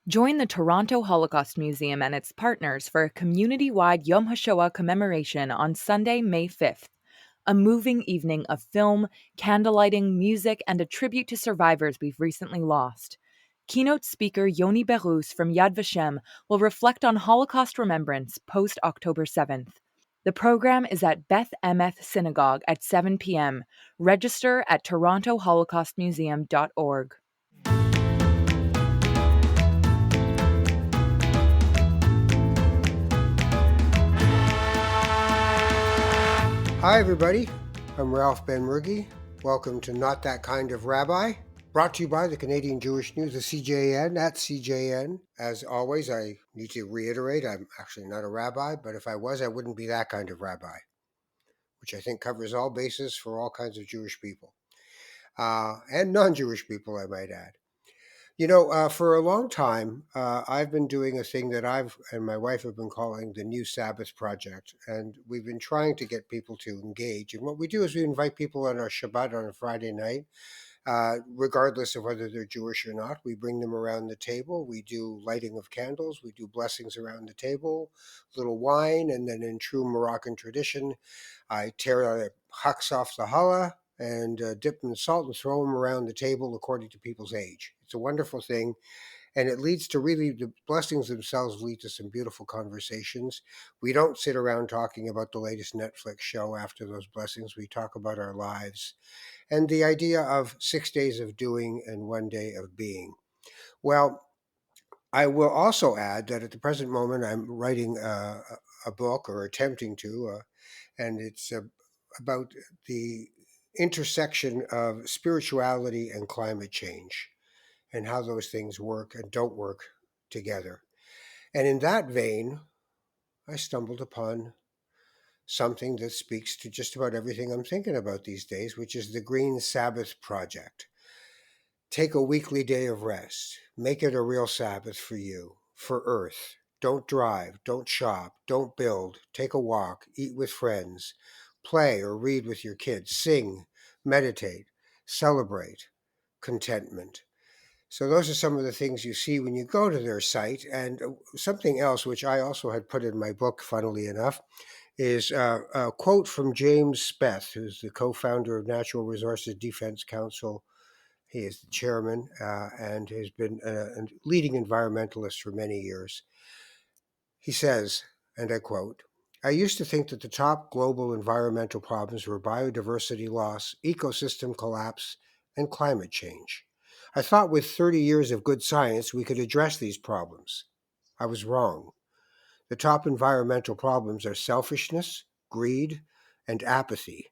Join the Toronto Holocaust Museum and its partners for a community-wide Yom HaShoah commemoration on Sunday, May 5th. A moving evening of film, candlelighting, music, and a tribute to survivors we've recently lost. Keynote speaker Yoni Berus from Yad Vashem will reflect on Holocaust remembrance post-October 7th. The program is at Beth Emeth Synagogue at 7 p.m. Register at torontoholocaustmuseum.org. Hi, everybody. I'm Ralph Ben-Murgy. Welcome to Not That Kind of Rabbi, brought to you by the Canadian Jewish News, the CJN, at CJN. As always, I need to reiterate, I'm actually not a rabbi, but if I was, I wouldn't be that kind of rabbi, which I think covers all bases for all kinds of Jewish people, and non-Jewish people, I might add. You know, for a long time, I've been doing a thing that I've and my wife have been calling the New Sabbath Project. And we've been trying to get people to engage. And what we do is we invite people on our Shabbat on a Friday night, regardless of whether they're Jewish or not. We bring them around the table. We do lighting of candles. We do blessings around the table, little wine. And then in true Moroccan tradition, I tear the hucks off the challah and dip them in salt and throw them around the table according to people's age. It's a wonderful thing, and it leads to really the blessings themselves lead to some beautiful conversations. We don't sit around talking about the latest Netflix show after those blessings. We talk about our lives and the idea of 6 days of doing and 1 day of being. Well, I will also add that at the present moment, I'm writing a book or attempting to, and it's about the intersection of spirituality and climate change and how those things work and don't work together. And in that vein, I stumbled upon something that speaks to just about everything I'm thinking about these days, which is the Green Sabbath Project. Take a weekly day of rest. Make it a real Sabbath for you, for Earth. Don't drive, don't shop, don't build, take a walk, eat with friends, play or read with your kids, sing, meditate, celebrate, contentment. So those are some of the things you see when you go to their site. And something else, which I also had put in my book, funnily enough, is a quote from James Speth, who's the co-founder of Natural Resources Defense Council. He is the chairman and has been a leading environmentalist for many years. He says, and I quote, "I used to think that the top global environmental problems were biodiversity loss, ecosystem collapse, and climate change. I thought with 30 years of good science we could address these problems. I was wrong. The top environmental problems are selfishness, greed, and apathy.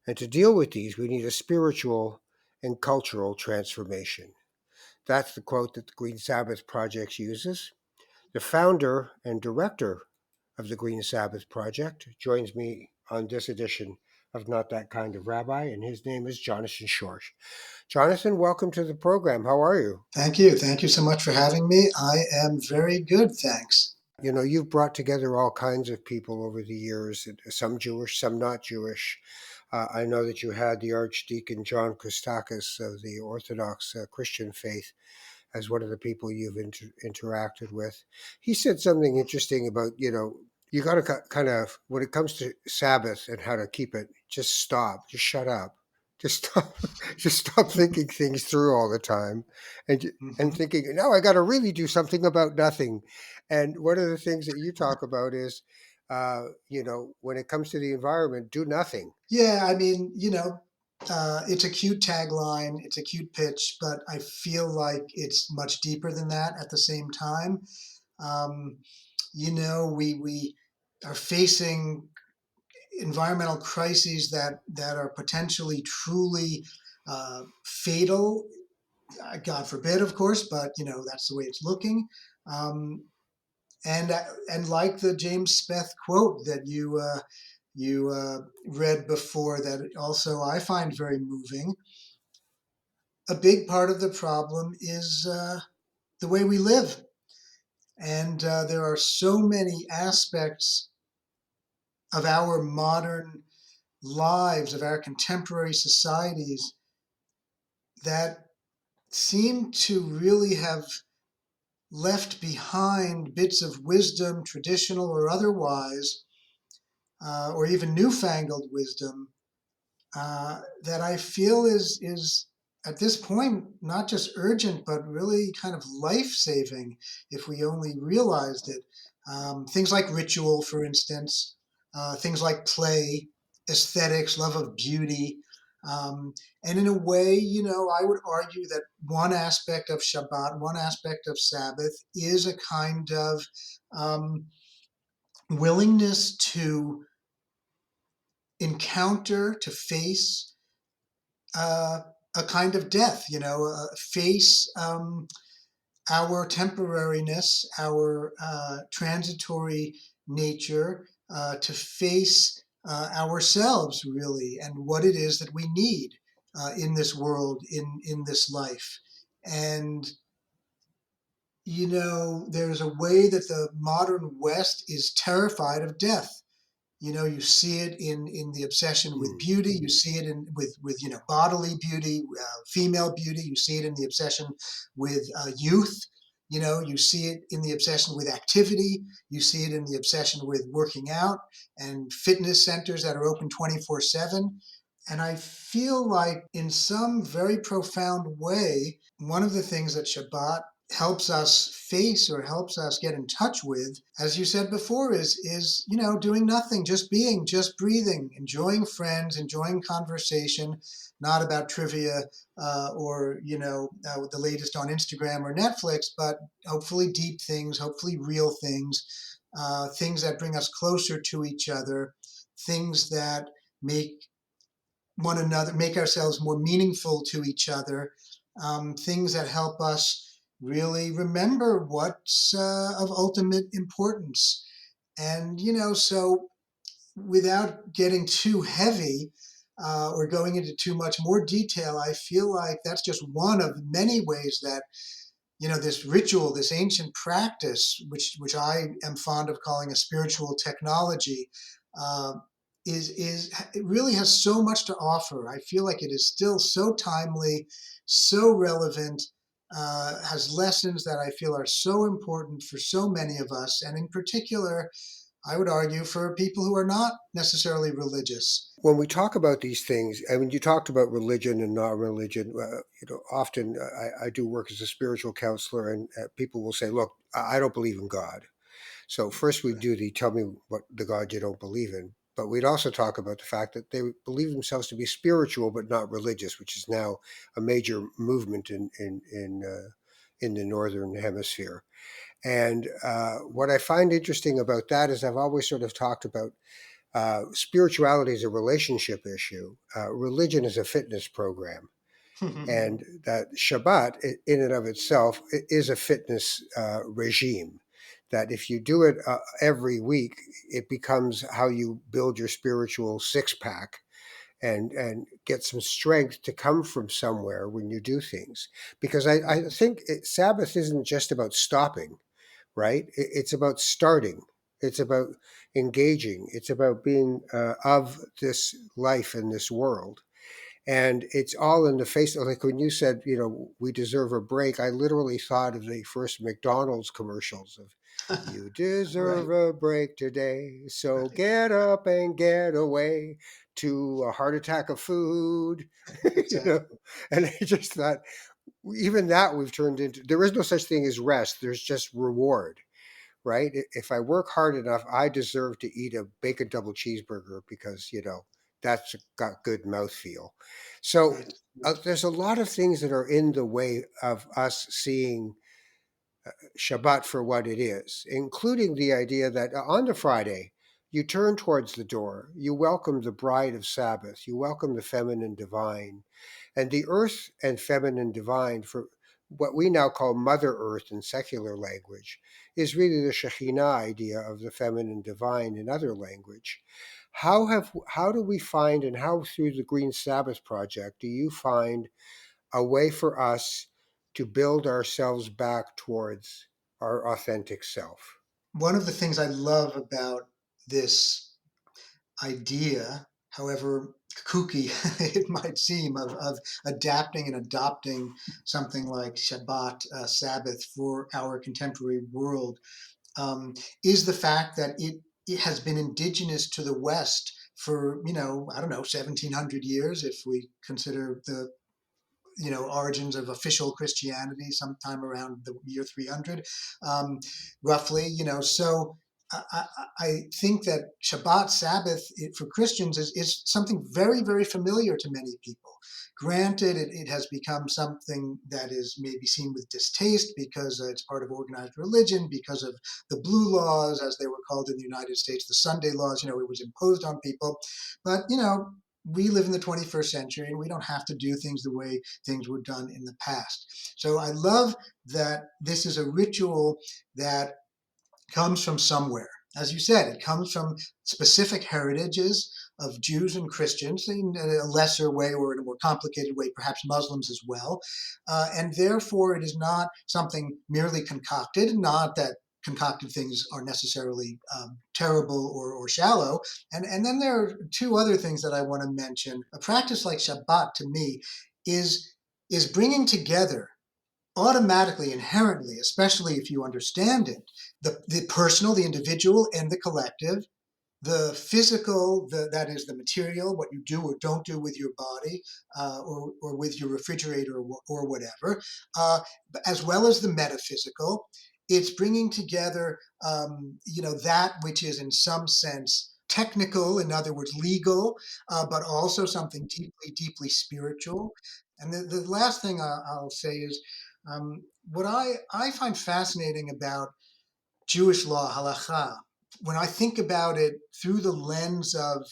And to deal with these, we need a spiritual and cultural transformation." That's the quote that the Green Sabbath Project uses. The founder and director of the Green Sabbath Project joins me on this edition of Not That Kind of Rabbi, and his name is Jonathan Schorsch. Jonathan, welcome to the program. How are you? Thank you. Thank you so much for having me. I am very good, thanks. You know, you've brought together all kinds of people over the years, some Jewish, some not Jewish. I know that you had the Archdeacon John Christakis of the Orthodox Christian faith as one of the people you've interacted with. He said something interesting about, you got to kind of, when it comes to Sabbath and how to keep it, just stop, just shut up. Just stop, just stop thinking things through all the time, and thinking, no, I got to really do something about nothing. And one of the things that you talk about is, when it comes to the environment, do nothing. Yeah, I mean, it's a cute tagline, it's a cute pitch, but I feel like it's much deeper than that at the same time. Um, we are facing environmental crises that are potentially truly fatal. God forbid, of course, but that's the way it's looking. Um, and like the James Speth quote that you read before, that also I find very moving. A big part of the problem is the way we live, and there are so many aspects of our modern lives, of our contemporary societies, that seem to really have left behind bits of wisdom, traditional or otherwise, or even newfangled wisdom, that I feel is at this point not just urgent but really kind of life saving if we only realized it. Things like ritual, for instance, things like play, aesthetics, love of beauty. And in a way, I would argue that one aspect of Shabbat, one aspect of Sabbath, is a kind of um, willingness to encounter, to face uh, a kind of death, face our temporariness, our transitory nature, to face ourselves really and what it is that we need in this world, in this life. And there's a way that the modern West is terrified of death. You see it in the obsession with Hmm. beauty. You see it in with bodily beauty, female beauty. You see it in the obsession with youth. You see it in the obsession with activity. You see it in the obsession with working out and fitness centers that are open 24/7. And I feel like, in some very profound way, one of the things that Shabbat helps us face or helps us get in touch with, as you said before, is doing nothing, just being, just breathing, enjoying friends, enjoying conversation, not about trivia or the latest on Instagram or Netflix, but hopefully deep things, hopefully real things, things that bring us closer to each other, things that make one another, make ourselves more meaningful to each other, things that help us really remember what's of ultimate importance. And, so without getting too heavy or going into too much more detail, I feel like that's just one of many ways that this ritual, this ancient practice, which I am fond of calling a spiritual technology, uh, is it really has so much to offer. I feel like it is still so timely, so relevant, has lessons that I feel are so important for so many of us, and in particular, I would argue for people who are not necessarily religious. When we talk about these things, I mean, you talked about religion and non-religion. Often I do work as a spiritual counselor, and people will say, "Look, I don't believe in God." So first we Right. do the tell me what the God you don't believe in. But we'd also talk about the fact that they believe themselves to be spiritual but not religious, which is now a major movement in the northern hemisphere. And what I find interesting about that is I've always sort of talked about spirituality is a relationship issue. Religion is a fitness program, and that Shabbat, in and of itself, is a fitness regime. That if you do it every week, it becomes how you build your spiritual six pack and get some strength to come from somewhere when you do things. Because I think Sabbath isn't just about stopping, right? It's about starting. It's about engaging. It's about being of this life in this world. And it's all in the face of, like when you said, we deserve a break, I literally thought of the first McDonald's commercials of, you Right, deserve a break today, so right, get up and get away to a heart attack of food, you know. exactly. And I just thought, even that we've turned into, there is no such thing as rest, there's just reward, right? If I work hard enough, I deserve to eat a bacon double cheeseburger because, that's got good mouthfeel. So Right, right. there's a lot of things that are in the way of us seeing Shabbat for what it is, including the idea that on the Friday, you turn towards the door, you welcome the bride of Sabbath, you welcome the feminine divine, and the earth and feminine divine, for what we now call Mother Earth in secular language, is really the Shekhinah idea of the feminine divine in other language. How do we find, and how through the Green Sabbath project do you find a way for us to build ourselves back towards our authentic self? One of the things I love about this idea however kooky it might seem, of adapting and adopting something like Shabbat, Sabbath, for our contemporary world, um, is the fact that it has been indigenous to the West for, I don't know, 1700 years, if we consider the origins of official Christianity sometime around the year 300, um, roughly. So I think that Shabbat, Sabbath, for Christians is something very, very familiar to many people. Granted, it has become something that is maybe seen with distaste because it's part of organized religion, because of the blue laws, as they were called in the United States, the Sunday laws. It was imposed on people. But we live in the 21st century, and we don't have to do things the way things were done in the past. So I love that this is a ritual that comes from somewhere. As you said, it comes from specific heritages of Jews and Christians in a lesser way, or in a more complicated way, perhaps Muslims as well. And therefore, it is not something merely concocted, not that concocted things are necessarily terrible or shallow. And then there are two other things that I want to mention. A practice like Shabbat, to me, is bringing together automatically, inherently, especially if you understand it, the personal, the individual, and the collective, the physical, that is the material, what you do or don't do with your body, or with your refrigerator, or whatever, as well as the metaphysical. It's bringing together, that which is in some sense technical, in other words, legal, but also something deeply, deeply spiritual. And the last thing I'll say is, what I find fascinating about Jewish law, halacha, when I think about it through the lens of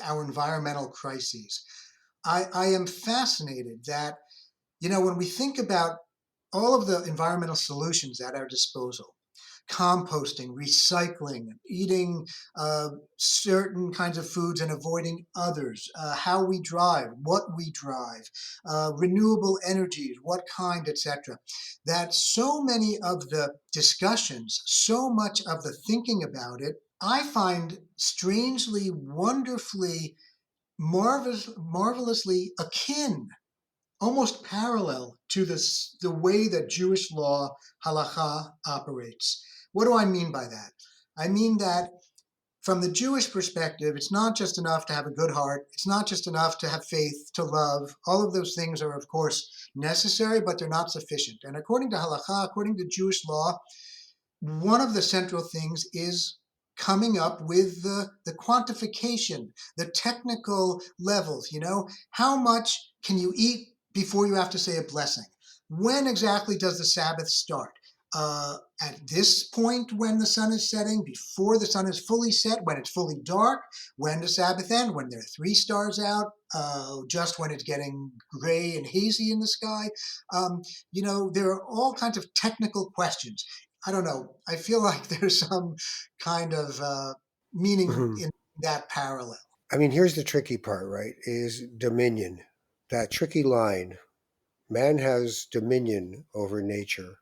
our environmental crises, I am fascinated that, when we think about all of the environmental solutions at our disposal, composting, recycling, eating certain kinds of foods and avoiding others, how we drive, what we drive, renewable energies, what kind, etc. That so many of the discussions, so much of the thinking about it, I find strangely, wonderfully, marvelously akin, almost parallel to the way that Jewish law, halacha, operates. What do I mean by that? I mean that from the Jewish perspective, it's not just enough to have a good heart. It's not just enough to have faith, to love. All of those things are, of course, necessary, but they're not sufficient. And according to halacha, according to Jewish law, one of the central things is coming up with the quantification, the technical levels. How much can you eat before you have to say a blessing? When exactly does the Sabbath start? At this point, when the sun is setting, before the sun is fully set, when it's fully dark, when does Sabbath end? When there are three stars out, just when it's getting gray and hazy in the sky? There are all kinds of technical questions. I don't know. I feel like there's some kind of meaning Mhm. in that parallel. I mean, here's the tricky part, right? Is dominion. That tricky line. Man has dominion over nature.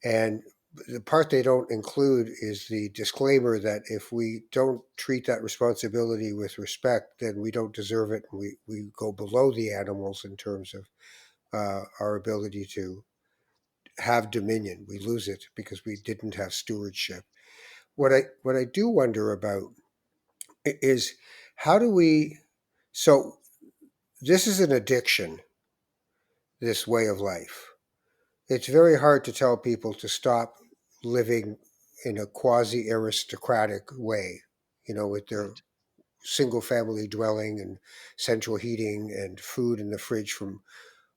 And the part they don't include is the disclaimer that if we don't treat that responsibility with respect, then we don't deserve it. And we go below the animals in terms of our ability to have dominion. We lose it because we didn't have stewardship. What I do wonder about is how do we so this is an addiction, this way of life. It's very hard to tell people to stop living in a quasi aristocratic way, with their Right. single family dwelling and central heating and food in the fridge from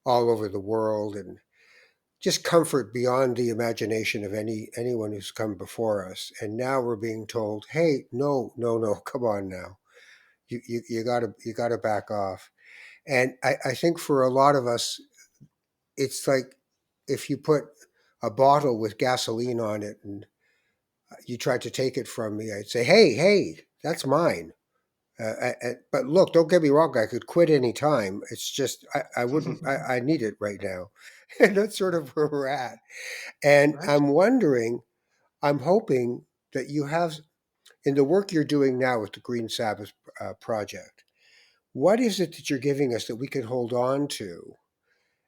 all over the world, and just comfort beyond the imagination of anyone who's come before us. And now we're being told, hey, no, no, no, come on now. You gotta back off. And I think for a lot of us, it's like if you put a bottle with gasoline on it and you tried to take it from me, I'd say, hey, hey, that's mine. But look, don't get me wrong. I could quit any time. It's just I wouldn't. I need it right now, and that's sort of where we're at. And Right. I'm wondering. I'm hoping that you have. In the work you're doing now with the Green Sabbath project, what is it that you're giving us that we can hold on to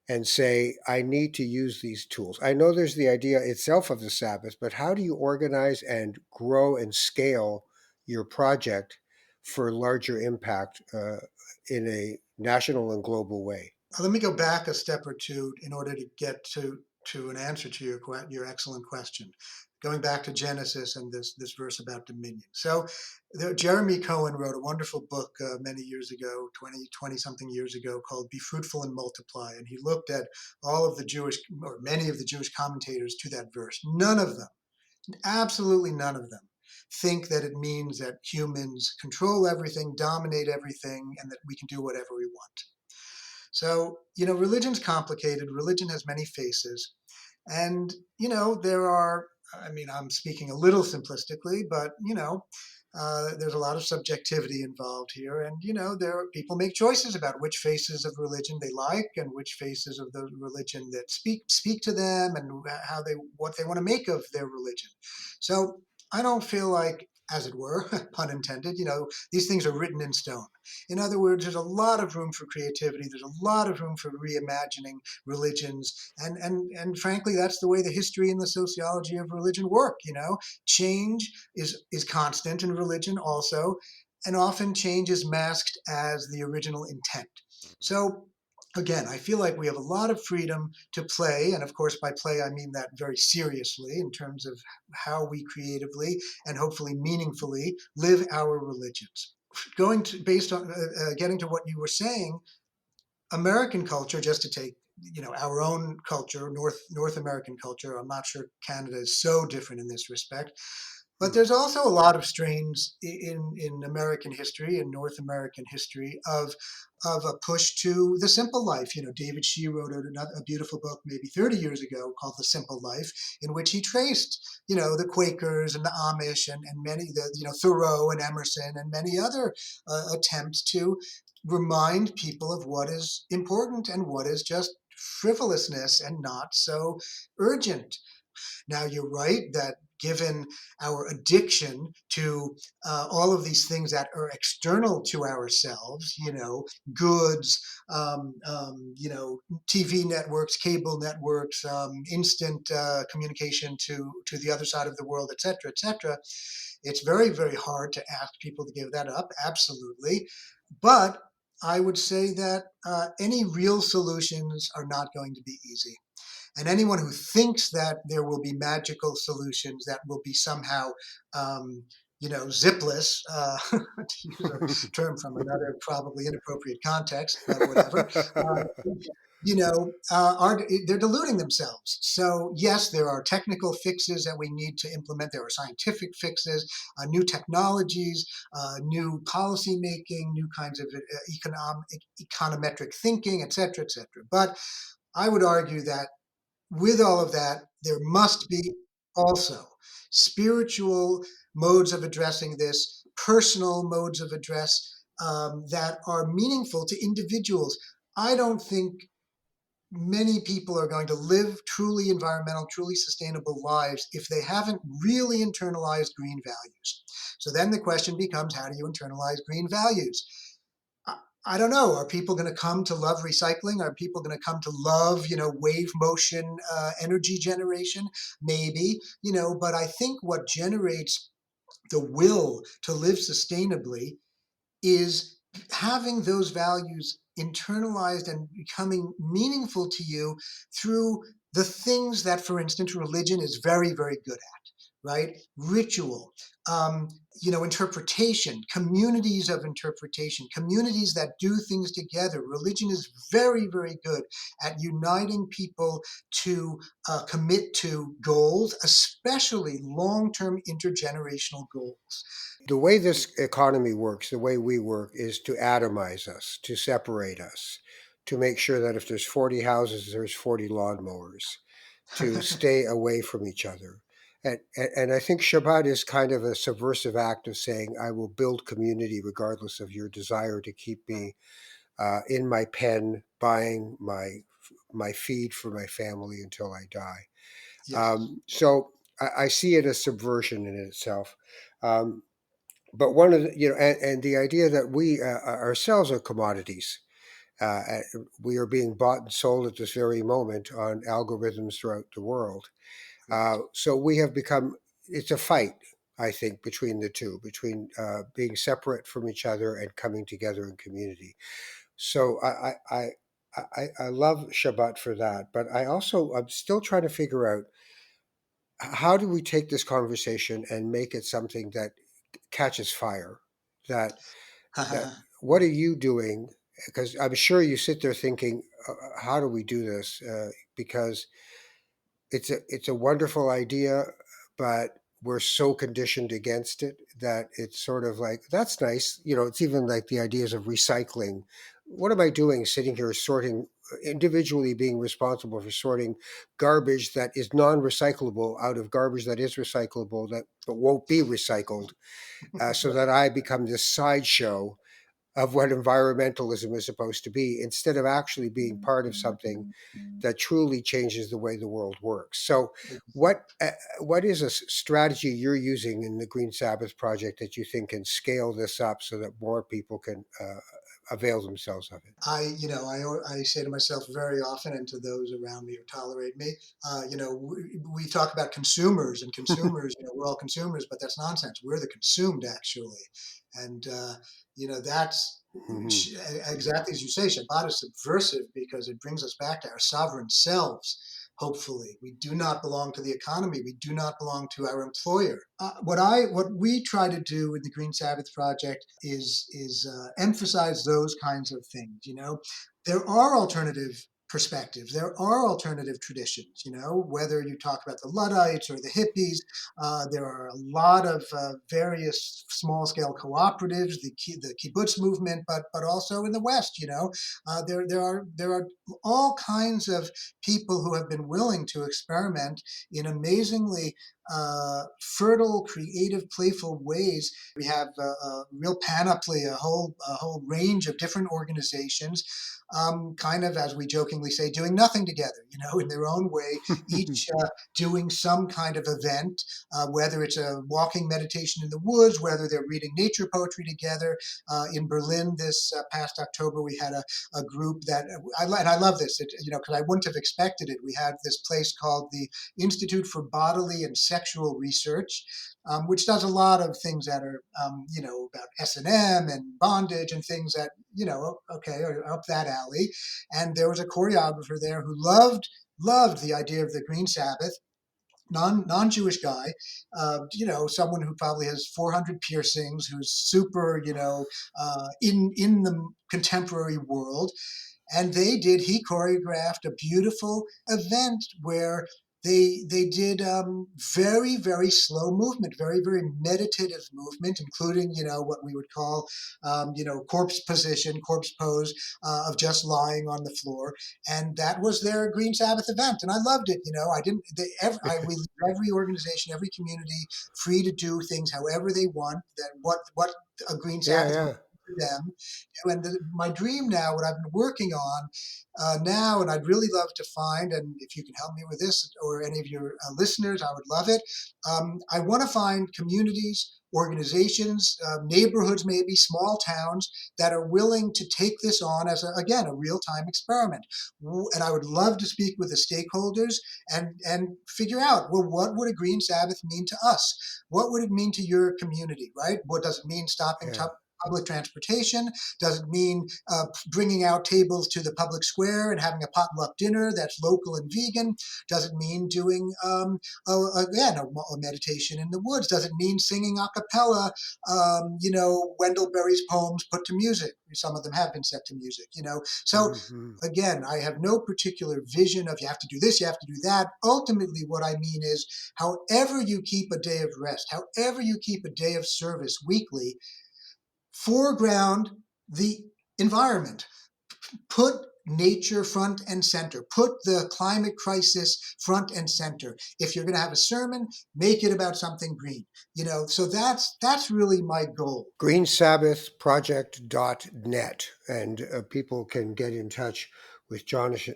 and say, I need to use these tools? I know there's the idea itself of the Sabbath, but how do you organize and grow and scale your project for larger impact in a national and global way? Let me go back a step or two in order to get to an answer to your excellent question. Going back to Genesis and this verse about dominion. So, Jeremy Cohen wrote a wonderful book many years ago, 20 something years ago, called "Be Fruitful and Multiply," and he looked at all of the Jewish, or many of the Jewish commentators to that verse. None of them, absolutely none of them, think that it means that humans control everything, dominate everything, and that we can do whatever we want. So, religion's complicated. Religion has many faces. And, there are, I mean, I'm speaking a little simplistically, but, there's a lot of subjectivity involved here. And, people make choices about which faces of religion they like and which faces of the religion that speak to them and what they want to make of their religion. So I don't feel like, as it were, pun intended, these things are written in stone. In other words, there's a lot of room for creativity. There's a lot of room for reimagining religions, and frankly, that's the way the history and the sociology of religion work. Change is constant in religion also, and often change is masked as the original intent. So again, I feel like we have a lot of freedom to play, and of course, by play I mean that very seriously in terms of how we creatively and hopefully meaningfully live our religions. Going to based on getting to what you were saying, American culture, just to take our own culture, North American culture. I'm not sure Canada is so different in this respect, but Hmm. there's also a lot of strains in American history and North American history of a push to the simple life. David Shee wrote a beautiful book maybe 30 years ago called The Simple Life, in which he traced, the Quakers and the Amish and many, Thoreau and Emerson and many other attempts to remind people of what is important and what is just frivolousness and not so urgent. Now, you're right that given our addiction to all of these things that are external to ourselves, goods, TV networks, cable networks, instant communication to the other side of the world, et cetera, it's very, very hard to ask people to give that up. Absolutely. But I would say that any real solutions are not going to be easy. And anyone who thinks that there will be magical solutions that will be somehow, zipless, to use a term from another probably inappropriate context, but whatever, are they're deluding themselves. So yes, there are technical fixes that we need to implement. There are scientific fixes, new technologies, new policy making, new kinds of econometric thinking, et cetera, et cetera. But I would argue that with all of that, there must be also spiritual modes of addressing this, personal modes of address that are meaningful to individuals. I don't think many people are going to live truly environmental, truly sustainable lives if they haven't really internalized green values. So then the question becomes, how do you internalize green values? I don't know. Are people going to come to love recycling? Are people going to come to love, wave motion energy generation? Maybe, but I think what generates the will to live sustainably is having those values internalized and becoming meaningful to you through the things that, for instance, religion is very, very good at, right? Ritual, interpretation, communities of interpretation, communities that do things together. Religion is very, very good at uniting people to commit to goals, especially long term intergenerational goals. The way this economy works, the way we work, is to atomize us, to separate us, to make sure that if there's 40 houses, there's 40 lawnmowers, to stay away from each other. And I think Shabbat is kind of a subversive act of saying, I will build community regardless of your desire to keep me in my pen, buying my feed for my family until I die. Yes. So I see it as subversion in itself. Um, But one of the, and the idea that we ourselves are commodities. Uh, we are being bought and sold at this very moment on algorithms throughout the world. Correct. So we have become, it's a fight, I think, between the two, between being separate from each other and coming together in community. So I love Shabbat for that, but I'm still trying to figure out how do we take this conversation and make it something that catches fire, that that what are you doing? Because I'm sure you sit there thinking, how do we do this? Because it's a wonderful idea, but we're so conditioned against it that it's sort of like that's nice. It's even like the ideas of recycling. What am I doing sitting here sorting individually, being responsible for sorting garbage that is non-recyclable out of garbage that is recyclable that but won't be recycled, so Right. that I become this sideshow of what environmentalism is supposed to be, instead of actually being part of something that truly changes the way the world works. So, what Exactly. what is a strategy you're using in the Green Sabbath project that you think can scale this up so that more people can avail themselves of it? I say to myself very often, and to those around me who tolerate me, we talk about consumers and consumers. We're all consumers, but that's nonsense. We're the consumed, actually, and that's Hmm. exactly as you say. Shabbat is subversive because it brings us back to our sovereign selves. Hopefully, we do not belong to the economy. We do not belong to our employer. What we try to do with the Green Sabbath Project is emphasize those kinds of things. There are alternative perspectives. There are alternative traditions. Whether you talk about the Luddites or the hippies, there are a lot of various small scale cooperatives, the kibbutz movement, but also in the West. There are all kinds of people who have been willing to experiment in amazingly fertile, creative, playful ways. We have a real panoply, a whole range of different organizations, kind of as we jokingly say, doing nothing together. In their own way, each doing some kind of event, whether it's a walking meditation in the woods, whether they're reading nature poetry together. In Berlin this past October, we had a group that and I love this, because I wouldn't have expected it. We had this place called the Institute for Bodily and Sexual Research, which does a lot of things that are, about S&M and bondage and things that, okay, are up that alley. And there was a choreographer there who loved the idea of the Green Sabbath, non-Jewish guy, someone who probably has 400 piercings, who's super, in the contemporary world. And he choreographed a beautiful event where they did very, very slow movement, very, very meditative movement, including what we would call corpse position, corpse pose, of just lying on the floor. And that was their Green Sabbath event, and I loved it. I didn't we leave every organization, every community free to do things however they want, that what a Green Yeah, Sabbath yeah. for them. And my dream now, what I've been working on now, and I'd really love to find, and if you can help me with this or any of your listeners, I would love it. I want to find communities, organizations, neighborhoods, maybe small towns that are willing to take this on as, again, a real time experiment. And I would love to speak with the stakeholders and figure out, well, what would a Green Sabbath mean to us? What would it mean to your community, right? What does it mean stopping Yeah. public transportation? Does it mean bringing out tables to the public square and having a potluck dinner that's local and vegan? Does it mean doing, again, a meditation in the woods? Does it mean singing a cappella, Wendell Berry's poems put to music? Some of them have been set to music. So Hmm. again, I have no particular vision of you have to do this, you have to do that. Ultimately, what I mean is, however you keep a day of rest, however you keep a day of service weekly, foreground the environment. Put nature front and center. Put the climate crisis front and center. If you're going to have a sermon, make it about something green. So that's really my goal. GreenSabbathProject.net, and people can get in touch with Jonathan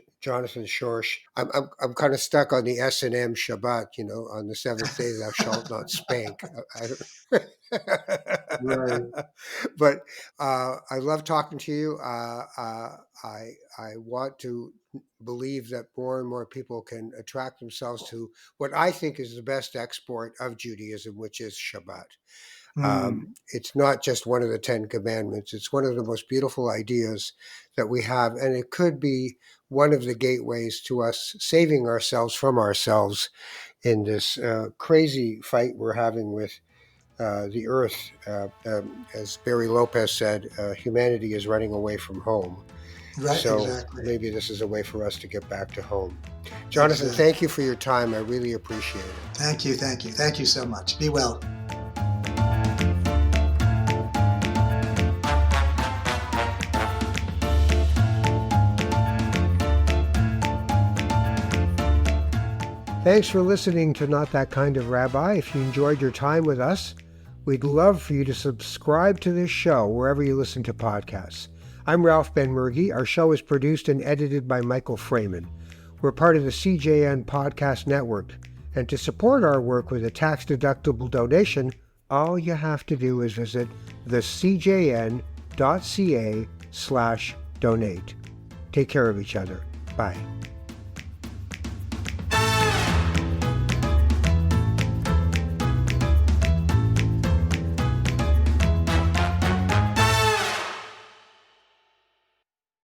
Schorsch. I'm kind of stuck on the S&M Shabbat, on the seventh day thou shalt not spank. Right. But I love talking to you. I want to believe that more and more people can attract themselves to what I think is the best export of Judaism, which is Shabbat. Mm, It's not just one of the 10 commandments. It's one of the most beautiful ideas that we have. And it could be one of the gateways to us saving ourselves from ourselves in this crazy fight we're having with the earth. As Barry Lopez said, humanity is running away from home. right. So Exactly. maybe this is a way for us to get back to home. Jonathan, Exactly. thank you for your time. I really appreciate it. Thank you. Thank you. Thank you so much. Be well. Thanks for listening to Not That Kind of Rabbi. If you enjoyed your time with us, we'd love for you to subscribe to this show wherever you listen to podcasts. I'm Ralph Ben-Mergi. Our show is produced and edited by Michael Freeman. We're part of the CJN Podcast Network. And to support our work with a tax-deductible donation, all you have to do is visit thecjn.ca/donate. Take care of each other. Bye.